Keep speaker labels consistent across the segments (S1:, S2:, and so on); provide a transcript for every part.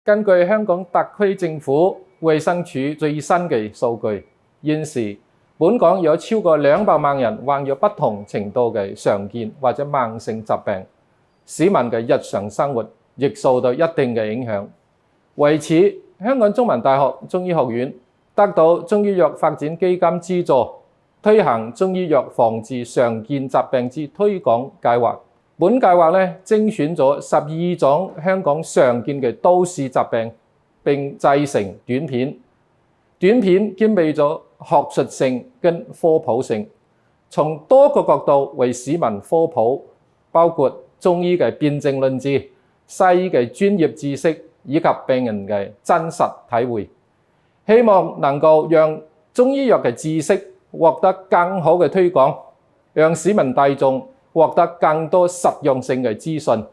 S1: 根據香港特區政府衛生署最新嘅數據，現時本港有超過200萬人患有不同程度嘅常見或者慢性疾病，市民嘅日常生活亦受到一定嘅影響。為此，香港中文大學中醫學院得到中醫藥發展基金資助，推行中醫藥防治常見疾病之推廣計劃。本計劃咧精選咗12種香港常見嘅都市疾病，並製成短片。短片兼備咗學術性跟科普性，從多個角度為市民科普，包括中醫嘅辨證論治、西醫嘅專業知識以及病人嘅真實體會，希望能夠讓中醫藥嘅知識獲得更好嘅推廣，讓市民大眾獲得更多實用性嘅資訊。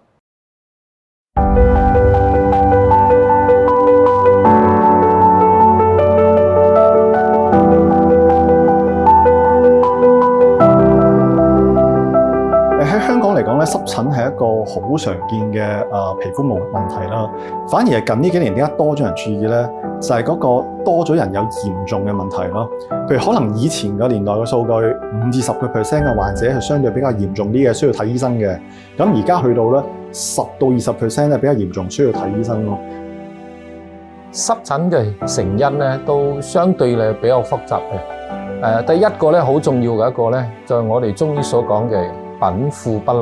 S2: 喺香港嚟講咧，濕疹係一個好常見嘅皮膚問題啦。反而係近呢幾年點解多咗人注意咧？就係嗰個多咗人有嚴重嘅問題咯。譬如可能以前個年代嘅數據，5至10% 嘅患者係相對比較嚴重啲嘅，需要睇醫生嘅。咁而家去到咧10到20% 咧比較嚴重，需要睇醫生咯。
S1: 濕疹嘅成因咧都相對咧比較複雜嘅。第一個咧好重要嘅一個咧，就係我哋中醫所講嘅稟賦不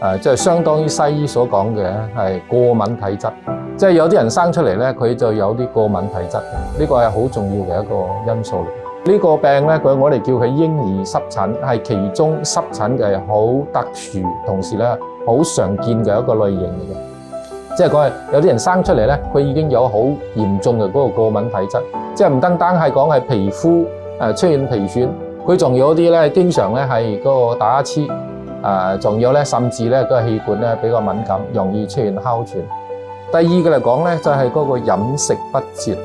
S1: 耐，即係相當於西醫所講嘅係過敏體質。即係有啲人生出嚟咧，佢就有啲過敏體質，呢個係好重要嘅一個因素嚟。呢個病咧，我哋叫佢嬰兒濕疹，係其中濕疹嘅好特殊，同時咧好常見嘅一個類型嚟嘅。即係講係有啲人生出嚟咧，佢已經有好嚴重嘅嗰個過敏體質，即係唔單單係講係皮膚出現皮損，佢仲有啲咧經常咧係嗰個打乞嗤，仲有咧甚至咧個氣管咧比較敏感，容易出現哮喘。第二個嚟講咧，就係嗰個飲食不節，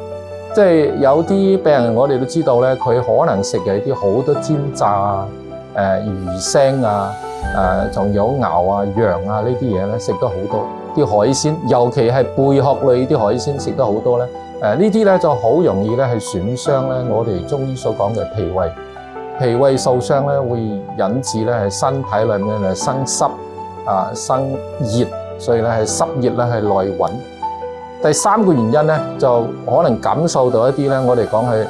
S1: 即係有啲病人我哋都知道咧，佢可能食嘅啲好多煎炸啊、魚腥啊、仲有牛啊、羊啊呢啲嘢咧食得好多，啲海鮮，尤其係貝殼類啲海鮮食得好多咧，呢啲咧就好容易咧係損傷咧我哋中醫所講嘅脾胃，脾胃受傷咧會引致咧係身體裏面係生濕生熱。所以咧係濕熱咧係內蘊。第三個原因咧就可能感受到一啲咧，我哋講係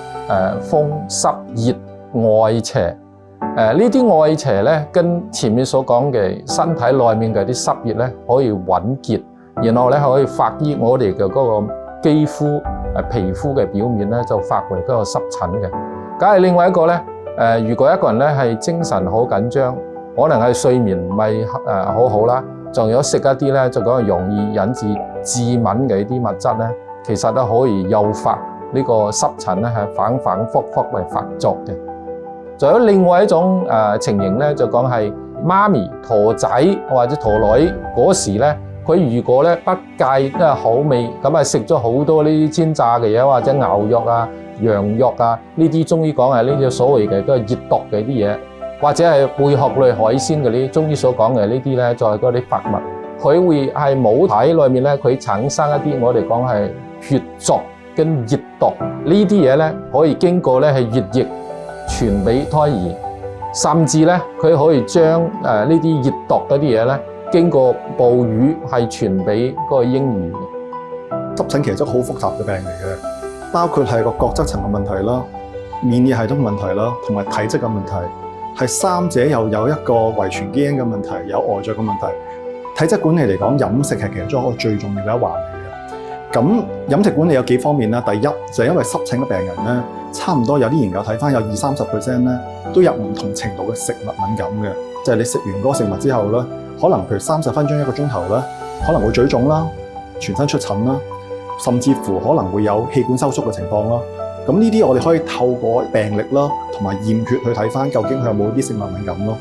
S1: 風濕熱外邪。呢啲外邪咧跟前面所講嘅身體內面嘅啲濕熱咧可以穩結，然後咧可以發於我哋嘅嗰個肌膚皮膚嘅表面咧就發為嗰個濕疹嘅。梗係另外一個咧如果一個人咧係精神好緊張，可能係睡眠唔係好好啦。仲有食一啲咧，就講係容易引致致敏嘅一啲物質咧，其實都可以誘發呢個濕疹咧係反反覆覆嚟發作嘅。仲有另外一種情形咧，就講係媽咪陀仔或者陀女嗰時咧，佢如果咧不戒口味，咁啊食咗好多呢啲煎炸嘅嘢，或者牛肉啊、羊肉啊呢啲中醫講係呢啲所謂嘅嗰個熱毒嘅啲嘢。或者係貝殼類海鮮嗰啲，中醫所講嘅呢啲咧，就係嗰啲發物，佢會係母體裏面咧，佢產生一啲我哋講係血濁跟熱毒呢啲嘢咧，可以經過咧係血液傳俾胎兒，甚至咧佢可以將呢啲熱毒嗰啲嘢咧，經過哺乳係傳俾嗰個嬰兒嘅。
S2: 濕疹其實真係好複雜嘅病嚟嘅，包括係個角質層嘅問題啦、免疫系統問題啦，同埋體質嘅問題。係三者又有一個遺傳基因嘅問題，有外在嘅問題。體質管理嚟講，飲食係其中一個最重要嘅一環嚟嘅。咁飲食管理有幾方面啦。第一就係因為濕疹嘅病人咧，差唔多有啲研究睇翻有20-30% 咧都有唔同程度嘅食物敏感嘅，就係你食完嗰個食物之後咧，可能譬如30分鐘1個鐘頭咧，可能會嘴腫啦、全身出疹啦，甚至乎可能會有氣管收縮嘅情況啦。咁呢啲我哋可以透過病歷啦，同埋驗血去睇翻究竟佢有冇啲食物敏感咯。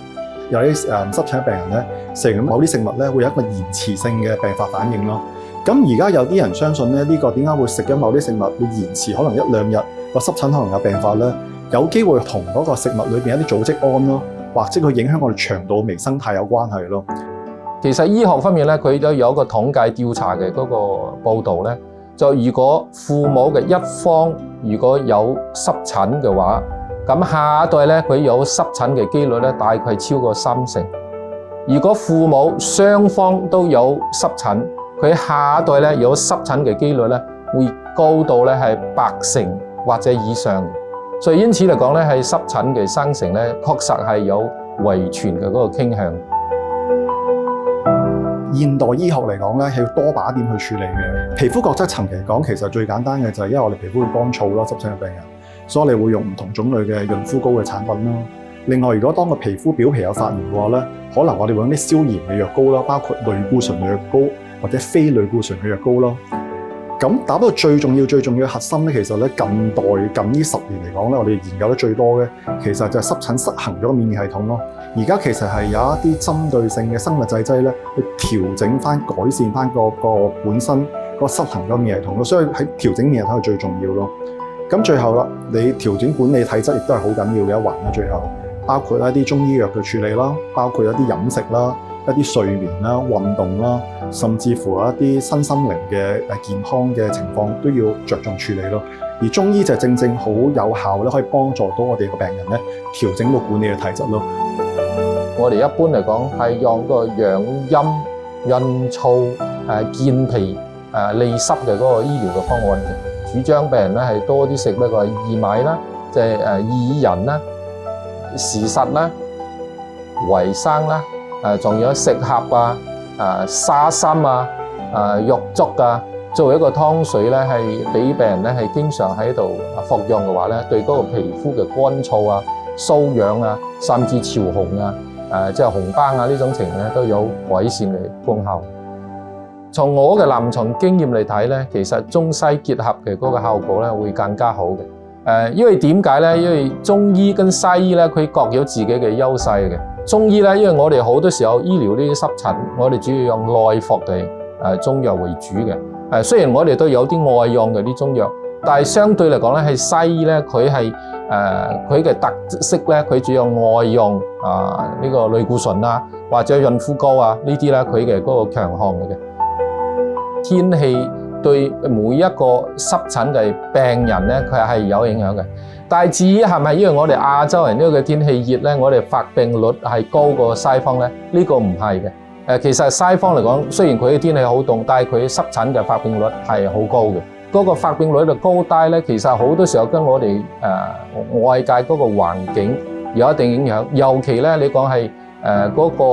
S2: 有啲濕疹嘅病人咧，食完某啲食物咧會有一個延遲性嘅病發反應咯。咁而家有啲人相信咧，呢個點解會食咗某啲食物會延遲可能1-2日個濕疹可能有病發咧？有機會同嗰個食物裏邊一啲組織胺咯，或者佢影響我哋腸道微生態有關係咯。
S1: 其實醫學方面咧，佢都有一個統計調查嘅嗰個報導咧。就如果父母嘅一方如果有濕疹嘅話，咁下一代咧佢有濕疹嘅機率咧大概超過30%。如果父母雙方都有濕疹，佢下一代咧有濕疹嘅機率咧會高到咧係80%或者以上。所以因此嚟講咧，係濕疹嘅生成咧，確實係有遺傳嘅嗰個傾向。
S2: 現代醫學嚟講咧，係要多把點去處理嘅。皮膚角質層嚟講，其實最簡單嘅就係因為我哋皮膚會乾燥啦，濕疹嘅病人，所以我哋會用唔同種類嘅潤膚膏嘅產品啦。另外，如果當個皮膚表皮有發炎嘅話咧，可能我哋會用啲消炎嘅藥膏啦，包括類固醇藥膏或者非類固醇嘅藥膏啦。咁打到最重要嘅核心咧，其實咧近呢10年嚟講咧，我哋研究得最多嘅，其實就係濕疹失衡咗個免疫系統咯。而家其實係有一啲針對性嘅生物製劑咧，去調整翻、改善翻個本身個失衡咗免疫系統咯。所以喺調整免疫系統係最重要咯。咁最後啦，你調整管理體質亦都係好緊要嘅一環啦。最後包括一啲中醫藥嘅處理啦，包括一啲飲食啦、一啲睡眠啦、運動啦，甚至乎一啲身心靈嘅健康嘅情況都要着重處理咯。而中醫就正正好有效咧，可以幫助到我哋個病人咧調整到管理嘅體質咯。
S1: 我哋一般嚟講係用個養陰、潤燥、健脾、利濕嘅嗰個醫療嘅方案嘅，主張病人咧係多啲食咩個薏米啦，即係薏仁啦、時實啦、維生啦，仲有石斛啊、沙參啊、玉竹啊，作為一個湯水咧，係俾病人咧係經常喺度服用嘅話咧，對嗰個皮膚嘅乾燥啊、瘙癢啊，甚至潮紅啊、即係紅斑啊呢種情咧都有改善嘅功效。從我嘅臨床經驗嚟睇咧，其實中西結合嘅嗰個效果咧會更加好嘅。因為點解咧？因為中醫跟西醫咧，佢各有自己嘅優勢嘅。中醫咧，因為我哋好多時候醫療呢啲濕疹，我哋主要用內服嘅中藥為主嘅。雖然我哋都有啲外用嘅啲中藥，但係相對嚟講咧，係西醫咧，佢係佢嘅特色咧，佢主要外用呢個類固醇啊，或者潤膚膏啊呢啲咧，佢嘅嗰個強項嚟嘅。天氣對每一個濕疹嘅病人咧，佢係有影響嘅。但係至於係咪因為我哋亞洲人呢個天氣熱咧，我哋發病率係高過西方咧？呢個唔係嘅。其實西方嚟講，雖然佢嘅天氣好凍，但係佢濕疹嘅發病率係好高嘅。嗰個發病率嘅高低咧，其實好多時候跟我哋外界嗰個環境有一定影響。尤其咧，你講係嗰個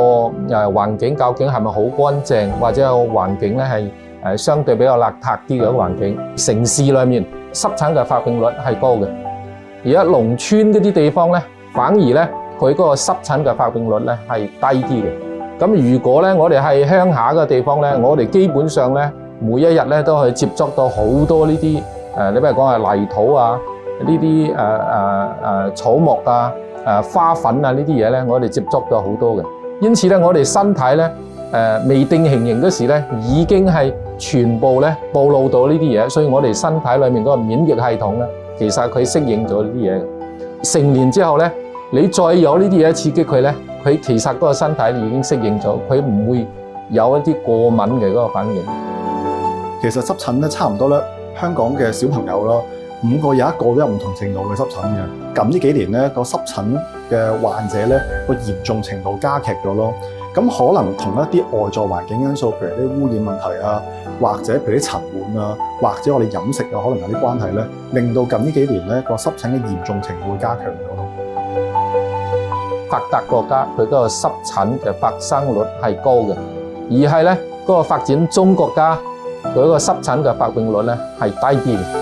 S1: 環境究竟係咪好乾淨，或者個環境咧係相對比較邋遢啲嘅環境，城市裏面濕疹嘅發病率係高嘅。而家農村嗰啲地方咧，反而咧佢嗰個濕疹嘅發病率咧係低啲嘅。咁如果咧我哋係鄉下嘅地方咧，我哋基本上咧每一日咧都可以接觸到好多呢啲你譬如講係泥土啊，呢啲草木啊、花粉啊呢啲嘢咧，我哋接觸到好多嘅。因此咧，我哋身體咧未定型嗰時咧，已經係全部咧暴露到呢啲嘢，所以我哋身體裏面嗰個免疫系統咧，其實佢適應咗呢啲嘢。成年之後咧，你再有呢啲嘢刺激佢咧，佢其實嗰個身體已經適應咗，佢唔會有一啲過敏嘅嗰個反應。
S2: 其實濕疹咧差唔多咧，香港嘅小朋友啦，5個有1個都有唔同程度嘅濕疹嘅。咁呢幾年咧，個濕疹嘅患者咧個嚴重程度加劇咗咯。咁可能同一啲外在環境因素，譬如啲污染問題啊，或者譬如啲塵蟎啊，或者我哋飲食啊，可能有啲關係咧，令到近呢幾年咧個濕疹嘅嚴重程度會加強咗咯。
S1: 發達國家佢嗰個濕疹嘅發生率係高嘅，而係咧嗰個發展中國家佢嗰個濕疹嘅發病率咧係低啲嘅。